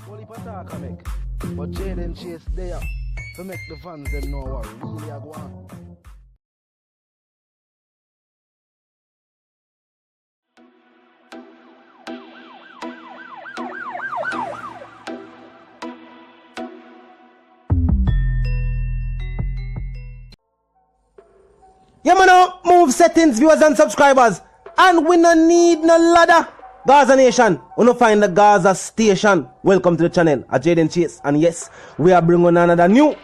Only Pataka make. But Jaden Chase there to make the fans them know what really are going on. Yeah, man, move settings, viewers and subscribers. And we no need no ladder. Gaza Nation, we no find the Gaza Station. Welcome to the channel, Jaden Chase. And yes, we are bringing another new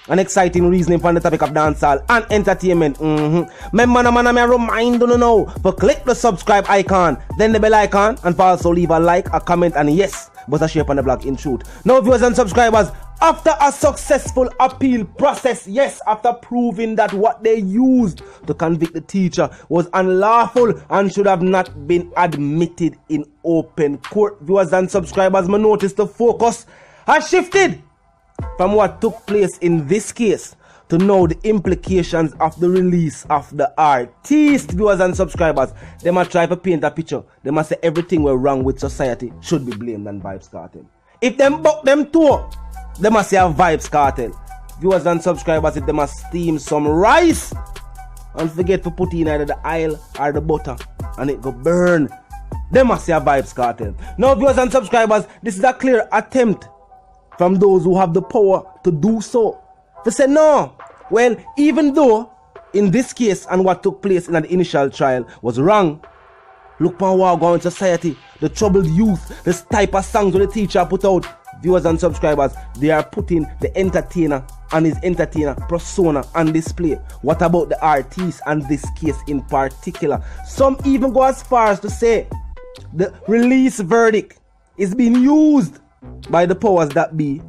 and exciting reasoning for the topic of dancehall and entertainment. Remember, man, I remind you now, for click the subscribe icon, then the bell icon, and for also leave a like, a comment, and yes, but a share on the blog in truth. Now, viewers and subscribers, after a successful appeal process, yes, after proving that what they used to convict the teacher was unlawful and should have not been admitted in open court, viewers and subscribers, may notice the focus has shifted from what took place in this case to now the implications of the release of the artist. Viewers and subscribers, they must try to paint a picture. They must say everything went wrong with society should be blamed on Vybz Kartel. If them buck them too, they must say a Vybz Kartel. Viewers and subscribers, if they must steam some rice and forget to put in either the oil or the butter and it go burn, they must say a Vybz Kartel. Now, viewers and subscribers, this is a clear attempt from those who have the power to do so. They say no. Well, even though in this case and what took place in the initial trial was wrong, look upon what going on in society, the troubled youth, this type of songs that the teacher put out. Viewers and subscribers, they are putting the entertainer and his entertainer persona on display. What about the artist and this case in particular? Some even go as far as to say the release verdict is being used by the powers that be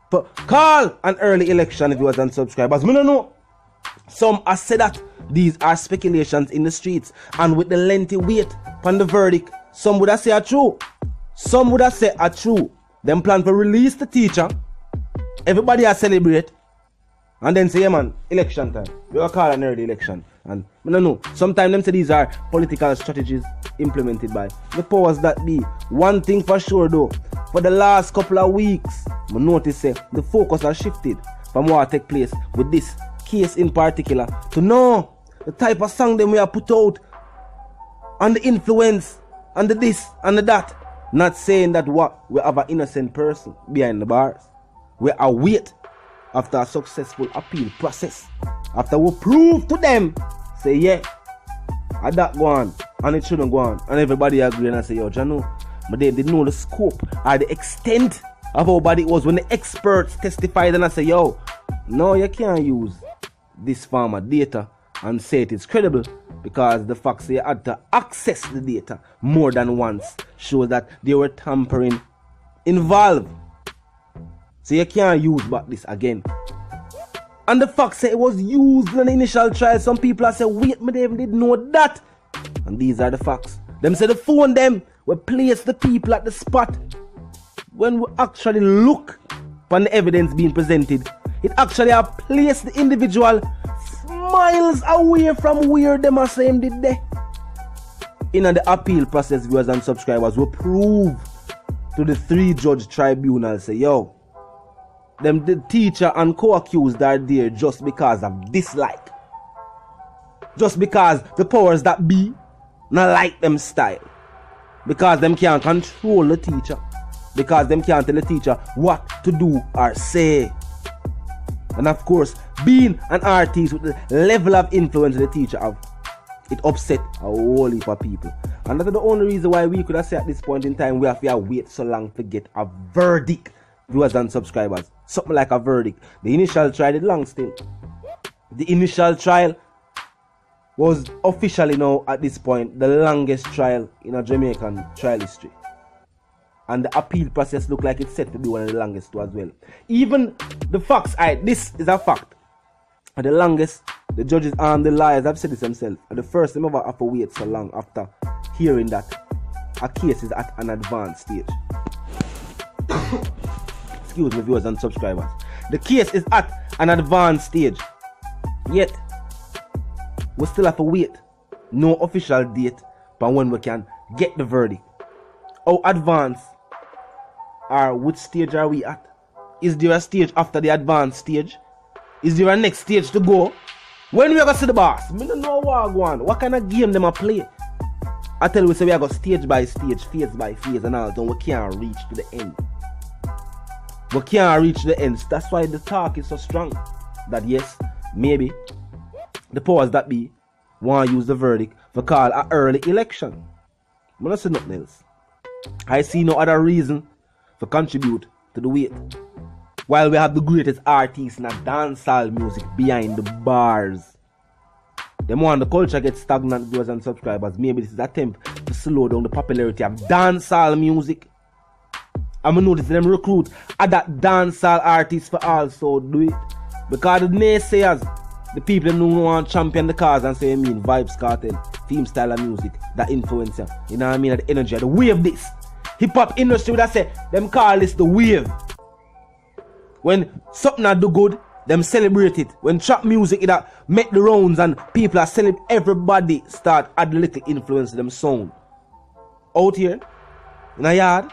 for call an early election. Viewers and subscribers, I don't know. Some have said that these are speculations in the streets, and with the lengthy wait on the verdict, some would have said are true. Some would have said are true. Them plan to release the teacher, everybody has celebrate, and then say, yeah man, election time. We will call an early election. And I don't know. Sometimes them say these are political strategies implemented by the powers that be. One thing for sure though, for the last couple of weeks, I notice the focus has shifted from what take place with this case in particular to know the type of song them we have put out and the influence and the this and the that. Not saying that what we have an innocent person behind the bars. We await after a successful appeal process. After we prove to them, say yeah, that go on and it shouldn't go on. And everybody agree and I say, yo, Jano, but they didn't know the scope or the extent of how bad it was when the experts testified and I say, yo, no, you can't use this form of data and say it is credible, because the fact they had to access the data more than once shows that they were tampering involved. So you can't use back this again. And the fact say it was used in the initial trial, some people have said, wait, me they didn't know that. And these are the facts. Them say the phone them will place the people at the spot. When we actually look upon the evidence being presented, it actually have placed the individual miles away from where them are saying did they. In the appeal process, viewers and subscribers, will prove to the 3-judge tribunal, say, yo, them the teacher and co-accused are there just because of dislike. Just because the powers that be not like them style. Because them can't control the teacher. Because them can't tell the teacher what to do or say. And of course, being an artist with the level of influence the teacher have, it upset a whole heap of people. And that's the only reason why we could have said at this point in time we have to wait so long to get a verdict, viewers and subscribers. Something like a verdict. The initial trial did long still. The initial trial was officially now at this point the longest trial in a Jamaican trial history. And the appeal process looked like it's set to be one of the longest too as well. Even the facts, this is a fact. The longest, the judges and the lawyers have said this themselves. The first time ever have to wait so long after hearing that a case is at an advanced stage. Excuse me, viewers and subscribers. The case is at an advanced stage. Yet, we still have to wait. No official date, but when we can get the verdict. How advanced Or which stage are we at? Is there a stage after the advanced stage? Is there a next stage to go? When we are going to see the boss? I don't know what go on. What kind of game them a play? I tell you, we are going stage by stage, phase by phase and all. We can't reach to the end. We can't reach the end. That's why the talk is so strong. That yes, maybe the powers that be want to use the verdict for call an early election. I don't see nothing else. I see no other reason to contribute to the wait. While we have the greatest artists in a dancehall music behind the bars. Them want the culture get stagnant, viewers and subscribers. Maybe this is an attempt to slow down the popularity of dancehall music. I'm gonna notice them recruit other dancehall artists for also do it. Because the naysayers, the people who want to champion the cause and say, I mean, Vybz Kartel, theme style of music, that influencer, you know what I mean, the energy, the wave this. Hip hop industry would have said, them call this the wave. When something I do good, them celebrate it. When trap music it make the rounds and people are celebrating, everybody start add a little influence to them sound. Out here, in a yard,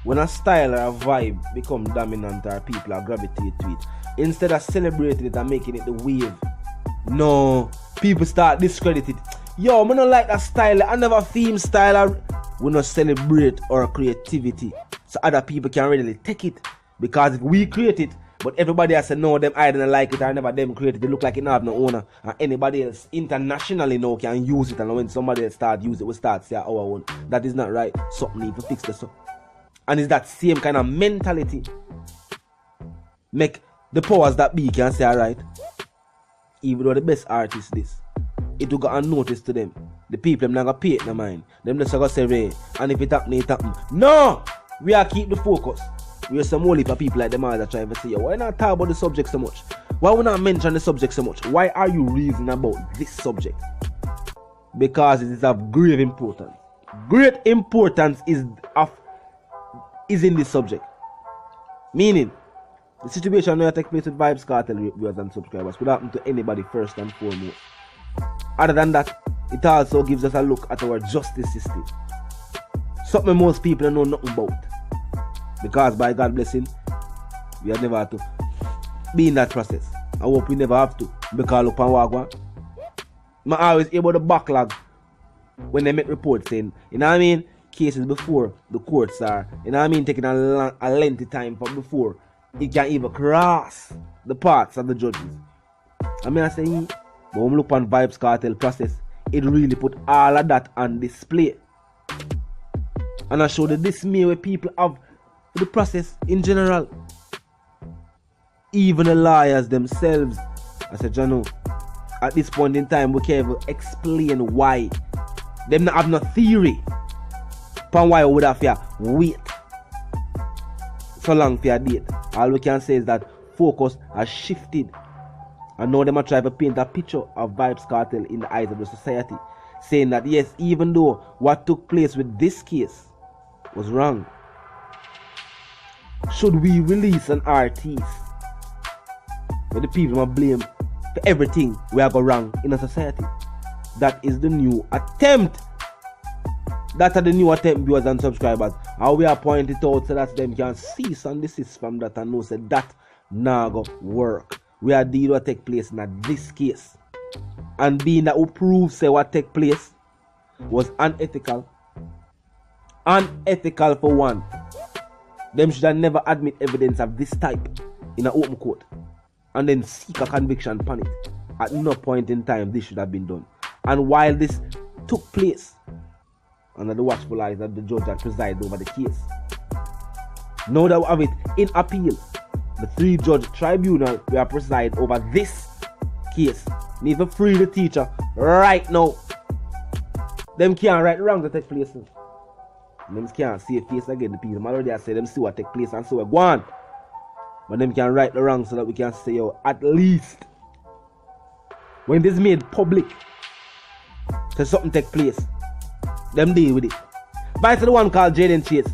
when a style or a vibe become dominant or people are gravitate to it, instead of celebrating it and making it the wave, no, people start discredit it. Yo, I don't like that style, I never theme style. We don't celebrate our creativity so other people can really take it. Because if we create it, but everybody else say no, them I didn't like it or never them create it, they look like it don't have no owner. And anybody else internationally now can use it, and when somebody else start use it, we start say our own. That is not right. Something need to fix this up. And it's that same kind of mentality make the powers that be can say alright. Even though the best artists this, it will go unnoticed to them. The people them not gonna pay it no mind. Them just gonna say Ray, and if it happen, it happen. No! We are keep the focus. We are some only for people like them all that try to say, why not talk about the subject so much? Why would not mention the subject so much? Why are you reasoning about this subject? Because it is of grave importance. Great importance is in this subject. Meaning, the situation that take place with Vybz Kartel viewers and subscribers could happen to anybody first and foremost. Other than that, it also gives us a look at our justice system. Something most people don't know nothing about. Because by God's blessing, we have never had to be in that process. I hope we never have to. Because look on Wagwan. I'm always able to backlog when they make reports saying, you know what I mean, cases before the courts are, you know what I mean, taking a lengthy time from before it can even cross the parts of the judges. I mean, I say, but when we look on Vybz Kartel process, it really put all of that on display. And I show the dismay where people have for the process in general. Even the lawyers themselves. I said, Jano, at this point in time, we can't even explain why. Them not have no theory upon why we would have to wait so long for a date. All we can say is that focus has shifted. And now them are trying to paint a picture of Vybz Kartel in the eyes of the society. Saying that yes, even though what took place with this case was wrong, should we release an artist where the people are blamed for everything we have got wrong in a society? That is the new attempt. That are the new attempt, viewers and subscribers. And we are pointing it out so that them can cease and desist from that and know say that nah go work. We are dealing what take place in this case. And being that we prove say what take place was unethical. Unethical for one. Them should have never admit evidence of this type in an open court and then seek a conviction upon it. At no point in time this should have been done. And while this took place under the watchful eyes of the judge that presided over the case, now that we have it in appeal, the 3-judge tribunal will preside over this case. Need to free the teacher right now. Them can't right the wrongs that take place. Them can't see a face again. The people already have said them see what take place and so we're gone. But them can right the wrong so that we can say, yo, at least when this made public, so something take place, them deal with it. Vice to the one called Jaden Chase,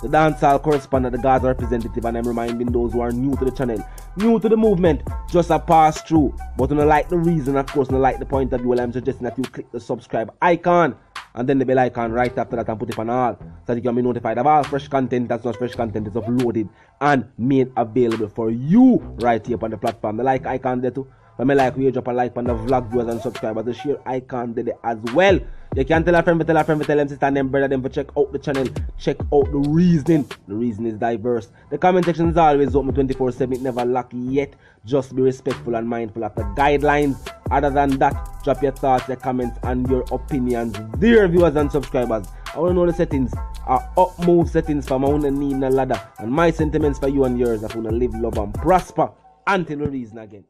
the dancehall correspondent, the Gaza representative, and I'm reminding those who are new to the channel, new to the movement, just a pass through. But when you like the reason, of course, when you like the point of view, well, I'm suggesting that you click the subscribe icon and then the bell icon right after that and put it on all so that you can be notified of all fresh content. That's not fresh content, it's uploaded and made available for you right here on the platform. The like icon there too. When I like, we drop a like on the vlog viewers and subscribers. The share icon there as well. You can tell a friend, tell them sister and them brother them for check out the channel, check out the reasoning. The reason is diverse. The comment section is always open 24/7. It never lack yet. Just be respectful and mindful of the guidelines. Other than that, drop your thoughts, your comments, and your opinions. Dear viewers and subscribers, I want to know the settings are up move settings for my own need a ladder, and my sentiments for you and yours. I want to live, love, and prosper until we reason again.